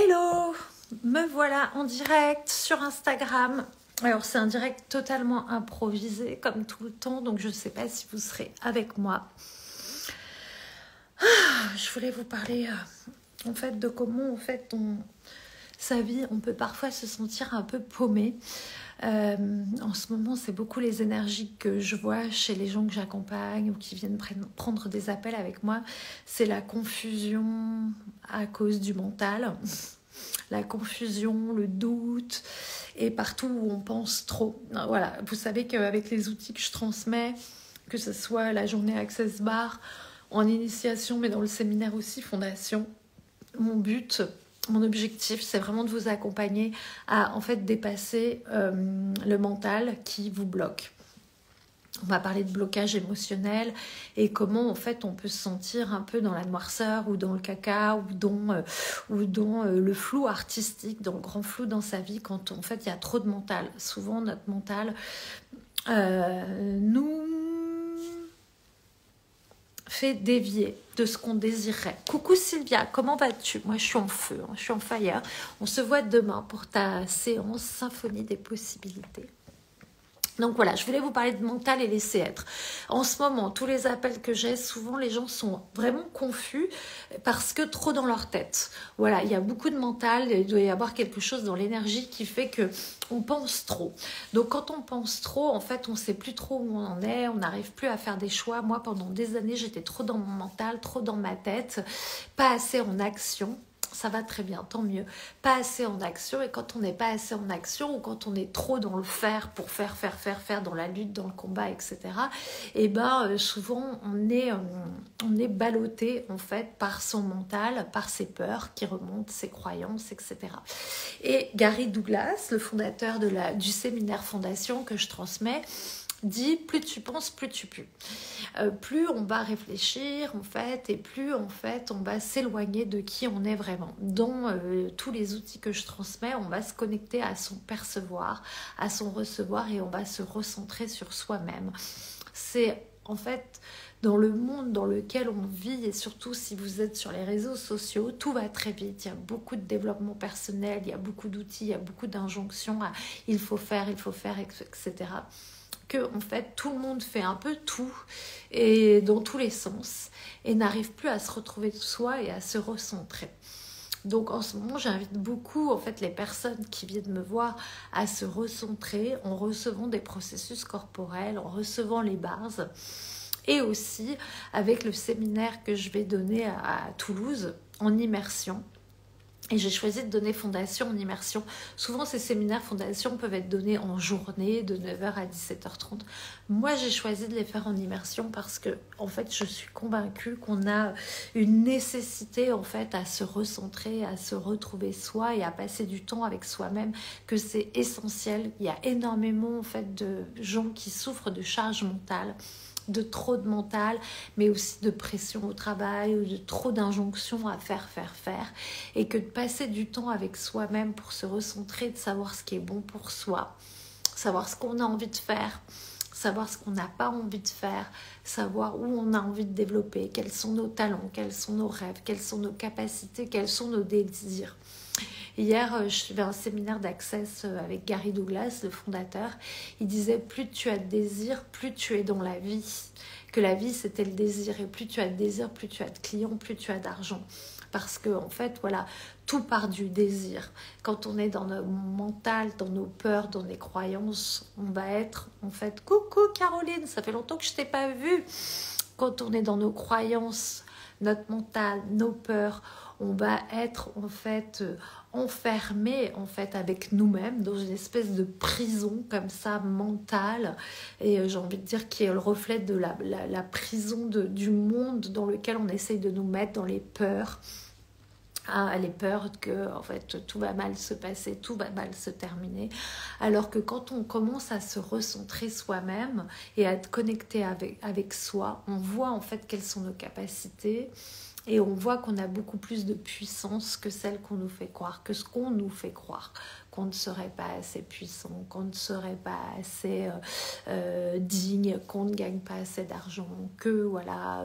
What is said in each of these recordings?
Hello, me voilà en direct sur Instagram. Alors c'est un direct totalement improvisé comme tout le temps, donc je ne sais pas si vous serez avec moi. Je voulais vous parler en fait de comment sa vie, on peut parfois se sentir un peu paumé. En ce moment, c'est beaucoup les énergies que je vois chez les gens que j'accompagne ou qui viennent prendre des appels avec moi. C'est la confusion à cause du mental, la confusion, le doute et partout où on pense trop. Voilà, vous savez qu'avec les outils que je transmets, que ce soit la journée Access Bar, en initiation, mais dans le séminaire aussi, Fondation, mon objectif, c'est vraiment de vous accompagner à en fait dépasser le mental qui vous bloque. On va parler de blocage émotionnel et comment en fait on peut se sentir un peu dans la noirceur ou dans le caca ou dans le flou artistique, dans le grand flou dans sa vie quand en fait il y a trop de mental. Souvent notre mental nous fait dévier de ce qu'on désirait. Coucou Sylvia, comment vas-tu? Moi je suis en feu, je suis en fire. On se voit demain pour ta séance Symphonie des possibilités. Donc voilà, je voulais vous parler de mental et laisser être. En ce moment, tous les appels que j'ai, souvent les gens sont vraiment confus parce que trop dans leur tête. Voilà, il y a beaucoup de mental, il doit y avoir quelque chose dans l'énergie qui fait que on pense trop. Donc quand on pense trop, en fait, on ne sait plus trop où on en est, on n'arrive plus à faire des choix. Moi, pendant des années, j'étais trop dans mon mental, trop dans ma tête, pas assez en action. Ça va très bien, tant mieux. Pas assez en action, et quand on n'est pas assez en action ou quand on est trop dans le faire pour faire, dans la lutte, dans le combat, etc. Et souvent on est ballotté en fait par son mental, par ses peurs qui remontent, ses croyances, etc. Et Gary Douglas, le fondateur du séminaire Fondation que je transmets, dit plus tu penses, plus tu pues. Plus on va réfléchir en fait et plus en fait on va s'éloigner de qui on est vraiment. Dans tous les outils que je transmets, on va se connecter à son percevoir, à son recevoir et on va se recentrer sur soi-même. C'est en fait dans le monde dans lequel on vit et surtout si vous êtes sur les réseaux sociaux, tout va très vite. Il y a beaucoup de développement personnel, il y a beaucoup d'outils, il y a beaucoup d'injonctions à il faut faire, etc. Que en fait tout le monde fait un peu tout et dans tous les sens et n'arrive plus à se retrouver de soi et à se recentrer. Donc en ce moment j'invite beaucoup en fait les personnes qui viennent me voir à se recentrer en recevant des processus corporels, en recevant les bases et aussi avec le séminaire que je vais donner à Toulouse en immersion. Et j'ai choisi de donner Fondation en immersion. Souvent, ces séminaires Fondation peuvent être donnés en journée, de 9h à 17h30. Moi, j'ai choisi de les faire en immersion parce que, en fait, je suis convaincue qu'on a une nécessité, en fait, à se recentrer, à se retrouver soi et à passer du temps avec soi-même, que c'est essentiel. Il y a énormément, en fait, de gens qui souffrent de charge mentale, de trop de mental, mais aussi de pression au travail ou de trop d'injonctions à faire, et que de passer du temps avec soi-même pour se recentrer, de savoir ce qui est bon pour soi, savoir ce qu'on a envie de faire, savoir ce qu'on n'a pas envie de faire, savoir où on a envie de développer, quels sont nos talents, quels sont nos rêves, quelles sont nos capacités, quels sont nos désirs. Hier, je suivais un séminaire d'Access avec Gary Douglas, le fondateur. Il disait, plus tu as de désir, plus tu es dans la vie. Que la vie, c'était le désir. Et plus tu as de désir, plus tu as de clients, plus tu as d'argent. Parce que, en fait, voilà, tout part du désir. Quand on est dans notre mental, dans nos peurs, dans les croyances, on va être, en fait, coucou Caroline, ça fait longtemps que je ne t'ai pas vue. Quand on est dans nos croyances, notre mental, nos peurs, on va être en fait enfermé en fait avec nous-mêmes dans une espèce de prison comme ça mentale et j'ai envie de dire qui est le reflet de la prison du monde dans lequel on essaye de nous mettre dans les peurs. Les peurs que en fait tout va mal se passer, tout va mal se terminer, alors que quand on commence à se recentrer soi-même et à être connecté avec soi, on voit en fait quelles sont nos capacités et on voit qu'on a beaucoup plus de puissance que celle qu'on nous fait croire, que ce qu'on nous fait croire, qu'on ne serait pas assez puissant, qu'on ne serait pas assez digne, qu'on ne gagne pas assez d'argent, que voilà,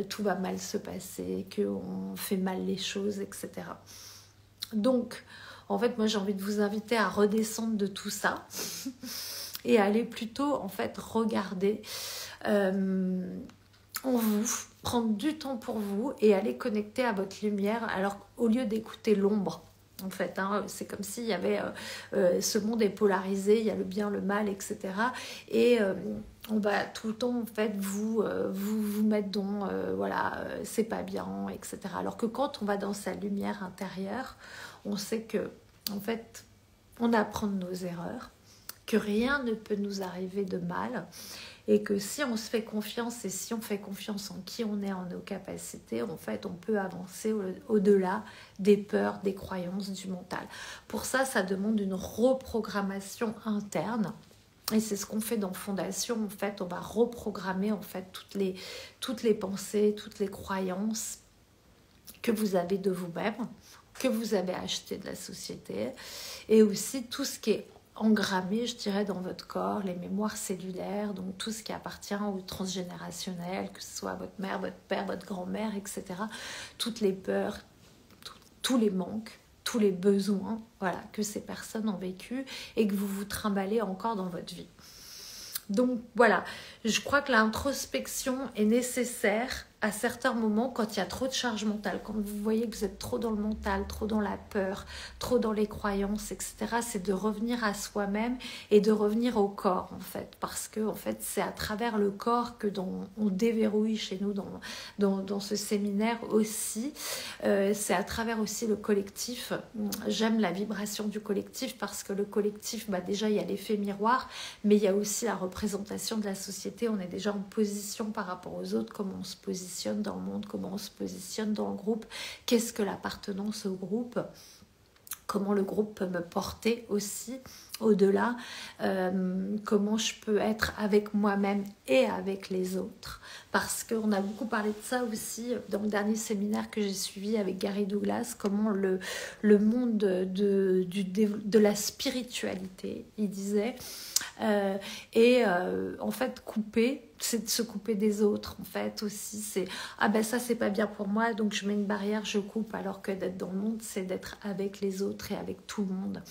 tout va mal se passer, qu'on fait mal les choses, etc. Donc, en fait, moi, j'ai envie de vous inviter à redescendre de tout ça et aller plutôt, en fait, regarder en vous, prendre du temps pour vous et aller connecter à votre lumière. Alors, au lieu d'écouter l'ombre, en fait, hein, c'est comme s'il y avait ce monde est polarisé, il y a le bien, le mal, etc. Et on va tout le temps, en fait, vous mettre dans voilà, c'est pas bien, etc. Alors que quand on va dans sa lumière intérieure, on sait que, en fait, on apprend de nos erreurs, que rien ne peut nous arriver de mal, et que si on se fait confiance et si on fait confiance en qui on est, en nos capacités, en fait, on peut avancer au-delà des peurs, des croyances, du mental. Pour ça, ça demande une reprogrammation interne. Et c'est ce qu'on fait dans Fondation. En fait, on va reprogrammer en fait toutes les pensées, toutes les croyances que vous avez de vous-même, que vous avez acheté de la société, et aussi tout ce qui est engrammé, je dirais, dans votre corps, les mémoires cellulaires, donc tout ce qui appartient au transgénérationnel, que ce soit votre mère, votre père, votre grand-mère, etc. Toutes les peurs, tous les manques, tous les besoins, voilà, que ces personnes ont vécu et que vous vous trimballez encore dans votre vie. Donc voilà, je crois que l'introspection est nécessaire à certains moments quand il y a trop de charge mentale, quand vous voyez que vous êtes trop dans le mental, trop dans la peur, trop dans les croyances, etc. C'est de revenir à soi-même et de revenir au corps, en fait. Parce que, en fait, c'est à travers le corps que on déverrouille chez nous dans ce séminaire aussi. C'est à travers aussi le collectif. J'aime la vibration du collectif parce que le collectif, bah déjà, il y a l'effet miroir, mais il y a aussi la représentation de la société. On est déjà en position par rapport aux autres, comment on se positionne dans le monde, comment on se positionne dans le groupe, qu'est-ce que l'appartenance au groupe, comment le groupe peut me porter aussi au-delà, comment je peux être avec moi-même et avec les autres, parce qu'on a beaucoup parlé de ça aussi dans le dernier séminaire que j'ai suivi avec Gary Douglas, comment le monde de la spiritualité, il disait, en fait couper, c'est de se couper des autres en fait aussi, c'est ah ben ça c'est pas bien pour moi donc je mets une barrière, je coupe, alors que d'être dans le monde c'est d'être avec les autres et avec tout le monde,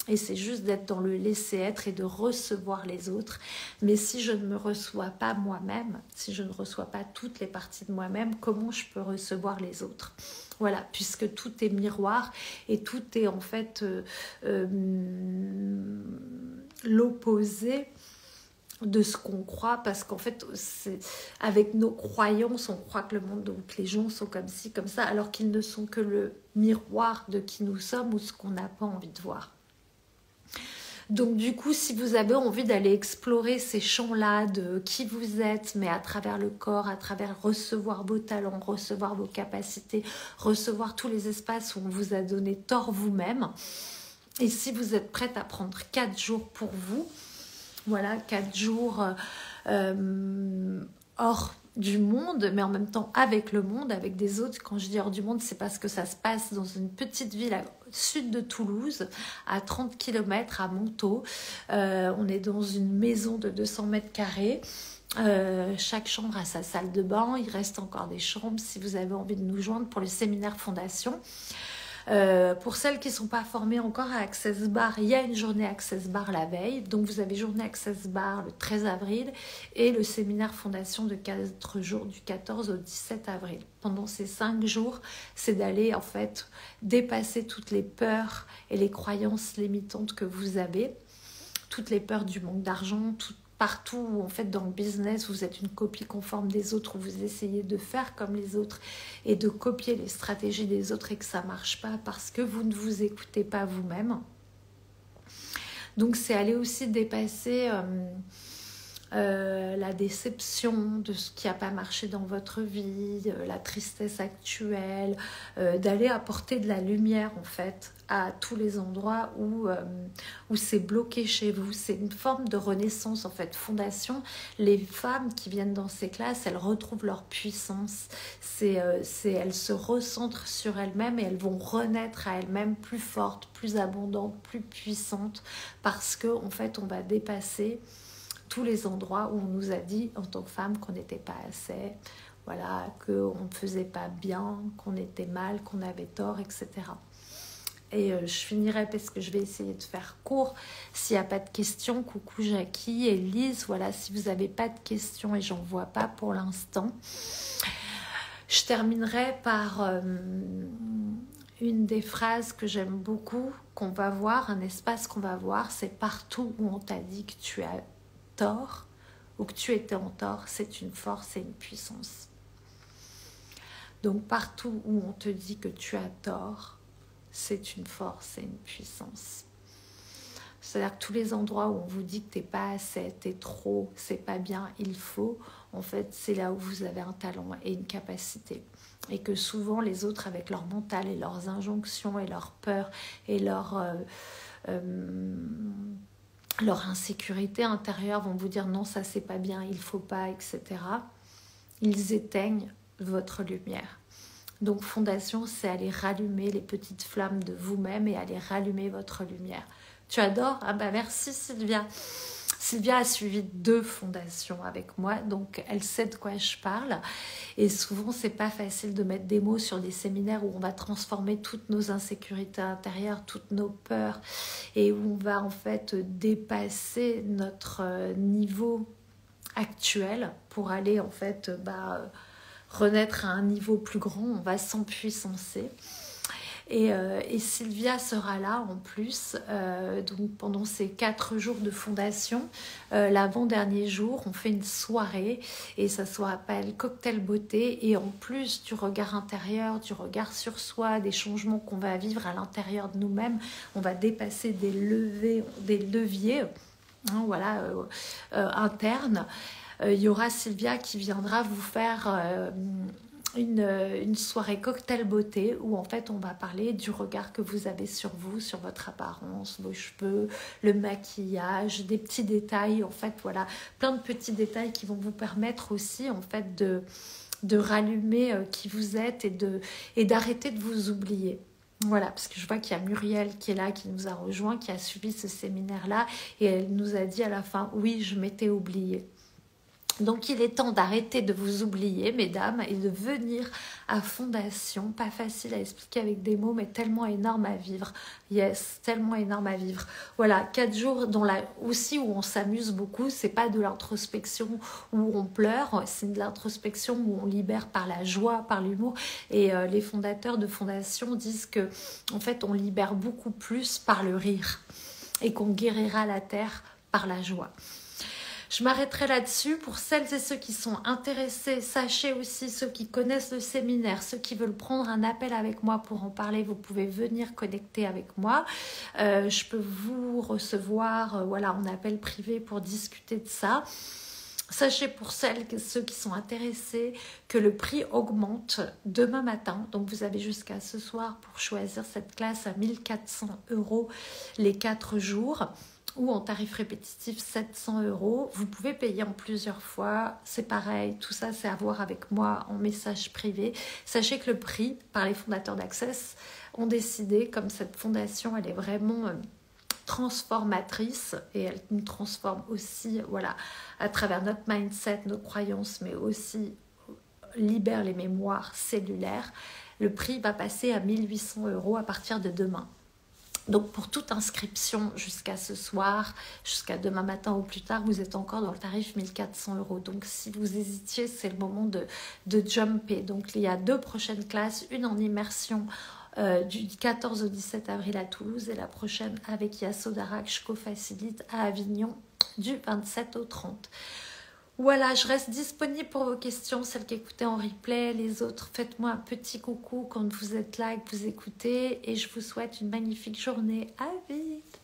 et c'est juste d'être dans le laisser être et de recevoir les autres. Mais si je ne me reçois pas moi-même, si je ne reçois pas toutes les parties de moi-même, comment je peux recevoir les autres? Voilà, puisque tout est miroir et tout est en fait l'opposé de ce qu'on croit, parce qu'en fait avec nos croyances on croit que le monde, donc les gens sont comme ci, comme ça, alors qu'ils ne sont que le miroir de qui nous sommes ou ce qu'on n'a pas envie de voir. Donc du coup, si vous avez envie d'aller explorer ces champs-là de qui vous êtes, mais à travers le corps, à travers recevoir vos talents, recevoir vos capacités, recevoir tous les espaces où on vous a donné tort vous-même, et si vous êtes prête à prendre 4 jours pour vous, voilà, 4 jours hors du monde, mais en même temps avec le monde, avec des autres. Quand je dis hors du monde, c'est parce que ça se passe dans une petite ville au sud de Toulouse, à 30 km à Montaut. On est dans une maison de 200 mètres carrés. Chaque chambre a sa salle de bain. Il reste encore des chambres si vous avez envie de nous joindre pour le séminaire Fondation. Pour celles qui ne sont pas formées encore à Access Bar, il y a une journée Access Bar la veille. Donc vous avez journée Access Bar le 13 avril et le séminaire Fondation de 4 jours du 14 au 17 avril. Pendant ces 5 jours, c'est d'aller en fait dépasser toutes les peurs et les croyances limitantes que vous avez, toutes les peurs du manque d'argent, partout où en fait dans le business vous êtes une copie conforme des autres, où vous essayez de faire comme les autres et de copier les stratégies des autres et que ça marche pas parce que vous ne vous écoutez pas vous-même. Donc c'est aller aussi dépasser la déception de ce qui n'a pas marché dans votre vie, la tristesse actuelle, d'aller apporter de la lumière en fait à tous les endroits où c'est bloqué chez vous. C'est une forme de renaissance en fait. Fondation, les femmes qui viennent dans ces classes, elles retrouvent leur puissance, elles se recentrent sur elles-mêmes et elles vont renaître à elles-mêmes plus fortes, plus abondantes, plus puissantes, parce que en fait on va dépasser tous les endroits où on nous a dit en tant que femme qu'on n'était pas assez, voilà, qu'on ne faisait pas bien, qu'on était mal, qu'on avait tort, etc. Et je finirai parce que je vais essayer de faire court. S'il n'y a pas de questions, coucou Jackie et Lise. Voilà, si vous n'avez pas de questions et j'en vois pas pour l'instant. Je terminerai par une des phrases que j'aime beaucoup, qu'on va voir, un espace qu'on va voir, c'est partout où on t'a dit que tu as tort ou que tu étais en tort, c'est une force et une puissance. Donc partout où on te dit que tu as tort, c'est une force et une puissance. C'est-à-dire que tous les endroits où on vous dit que t'es pas assez, t'es trop, c'est pas bien, il faut, en fait, c'est là où vous avez un talent et une capacité. Et que souvent, les autres, avec leur mental et leurs injonctions et leurs peurs et leur insécurité intérieure vont vous dire non, ça c'est pas bien, il faut pas, etc. Ils éteignent votre lumière. Donc fondation, c'est aller rallumer les petites flammes de vous-même et aller rallumer votre lumière. Tu adores? Ah bah merci Sylvia. Sylvia a suivi 2 fondations avec moi, donc elle sait de quoi je parle. Et souvent, c'est pas facile de mettre des mots sur des séminaires où on va transformer toutes nos insécurités intérieures, toutes nos peurs, et où on va en fait dépasser notre niveau actuel pour aller en fait renaître à un niveau plus grand. On va s'empuissancer. Et Sylvia sera là en plus, donc pendant ces 4 jours de fondation. L'avant-dernier jour, on fait une soirée et ça s'appelle Cocktail Beauté. Et en plus du regard intérieur, du regard sur soi, des changements qu'on va vivre à l'intérieur de nous-mêmes, on va dépasser des leviers internes. Il y aura Sylvia qui viendra vous faire une soirée cocktail beauté où en fait on va parler du regard que vous avez sur vous, sur votre apparence, vos cheveux, le maquillage, des petits détails, en fait voilà, plein de petits détails qui vont vous permettre aussi en fait de rallumer qui vous êtes et d'arrêter de vous oublier. Voilà, parce que je vois qu'il y a Muriel qui est là, qui nous a rejoint, qui a suivi ce séminaire-là et elle nous a dit à la fin, oui, je m'étais oubliée. Donc il est temps d'arrêter de vous oublier, mesdames, et de venir à Fondation. Pas facile à expliquer avec des mots, mais tellement énorme à vivre. Yes, tellement énorme à vivre. Voilà, 4 jours aussi où on s'amuse beaucoup. C'est pas de l'introspection où on pleure, c'est de l'introspection où on libère par la joie, par l'humour. Et les fondateurs de Fondation disent que, en fait, on libère beaucoup plus par le rire et qu'on guérira la terre par la joie. Je m'arrêterai là-dessus. Pour celles et ceux qui sont intéressés, sachez aussi, ceux qui connaissent le séminaire, ceux qui veulent prendre un appel avec moi pour en parler, vous pouvez venir connecter avec moi. Je peux vous recevoir en appel privé pour discuter de ça. Sachez pour celles et ceux qui sont intéressés que le prix augmente demain matin. Donc vous avez jusqu'à ce soir pour choisir cette classe à 1 400 € les 4 jours. Ou en tarif répétitif 700 €. Vous pouvez payer en plusieurs fois, c'est pareil, tout ça c'est à voir avec moi en message privé. Sachez que le prix, par les fondateurs d'Access, ont décidé, comme cette fondation elle est vraiment transformatrice et elle nous transforme aussi à travers notre mindset, nos croyances, mais aussi libère les mémoires cellulaires, le prix va passer à 1 800 € à partir de demain. Donc pour toute inscription jusqu'à ce soir, jusqu'à demain matin ou plus tard, vous êtes encore dans le tarif 1 400 €. Donc si vous hésitiez, c'est le moment de jumper. Donc il y a 2 prochaines classes, une en immersion du 14 au 17 avril à Toulouse et la prochaine avec Yasodhara que je co-facilite à Avignon du 27 au 30. Voilà, je reste disponible pour vos questions, celles qui écoutaient en replay, les autres, faites-moi un petit coucou quand vous êtes là et que vous écoutez et je vous souhaite une magnifique journée. À vite!